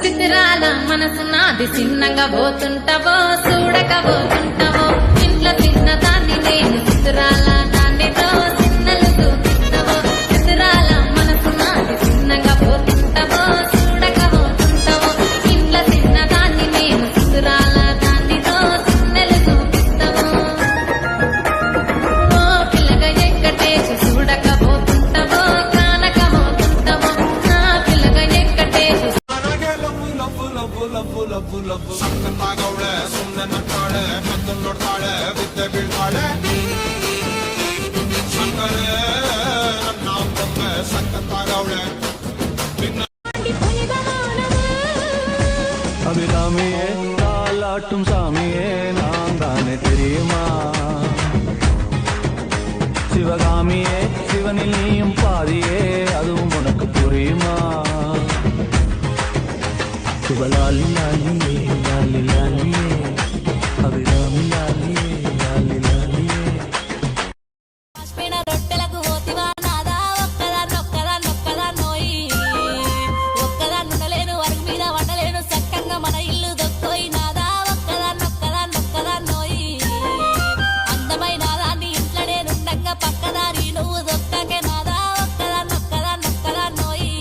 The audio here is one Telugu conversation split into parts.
చిత్రాల మనసు నాది చిన్నగా పోతుంటావో చూడకపోతుంటావో ఇంట్లో చిన్న దాన్ని నేను చిత్రాల దాన్నితో చిన్నలు చూపిస్తావో చిత్రాల మనసు నాది చిన్నగా పోతుంటావో చూడకపోతుంటావో ఇంట్లో చిన్న దాన్ని నేను చిత్రాల దాన్నితో చిన్నలు చూపిస్తావో ఓ పిల్లగా ఎక్కటేసి చూడకపోతుంటావో కానకపోతుంటావో నా పిల్లగా ఎక్కటేసి ಸಕ್ಕತ್ತಾಗವಳೆ ಸುಮ್ಮನೆ ನಗ್ತಾಳೆ ಮತ್ತು ನೋಡ್ತಾಳೆ ಬಿದ್ದೆ ಬೀಳ್ತಾಳೆ ಸಕ್ಕರೆ ನನ್ನ ಒಮ್ಮೆ ಸಕ್ಕತ್ತಾಗವಳೆ அபிராமியே தாலாட்டும் சாமியே நான் தானே தெரியுமா சிவகாமியே சிவனில் நீயும் பாதியே அதுவும் உனக்கு புரியுமா சிவலாலி லாலியே லாலி லாலியே அபிராமி லாலியே லாலி லாலியே రొట్టెలకు పోతివా నాదా ఒక్కదా నోయి ఒక్కదా నుండలేను వరకు మీద వండలేను చక్కగా మన ఇల్లు దొక్కోయి నాదా ఒక్కదా నోయి అందమైన దాన్ని ఇంట్లో నేనుండగా పక్కదారి నువ్వు దొక్కకే నాదా ఒక్కదా నోయి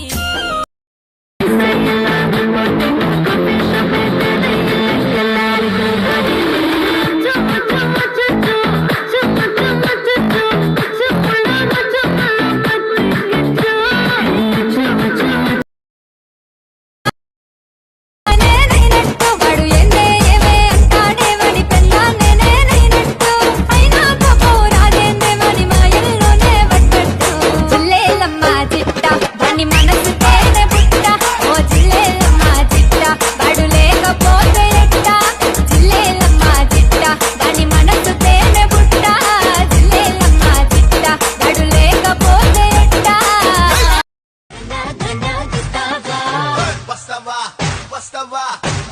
వస్తావా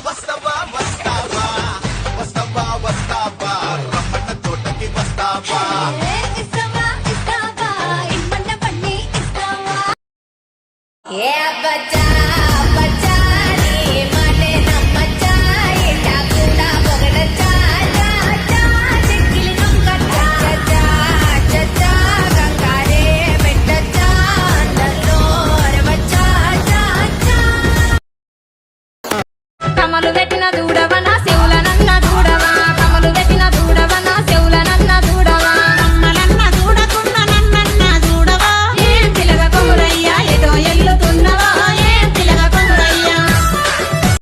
వస్తావా వస్తావా వస్తావా వస్తావా రమ్మన్న తోటకి వస్తావా ఏ బచ్చా బచ్చా నీ మాటే నమ్మచ్చా ఏటా కూడా పొగడచ్చా చా చా చెక్కిలి నొక్కచ్చా చా చా గంగారే పెట్టచ్చా నల్లో రవచ్చా చా చా కమలు పెట్టిన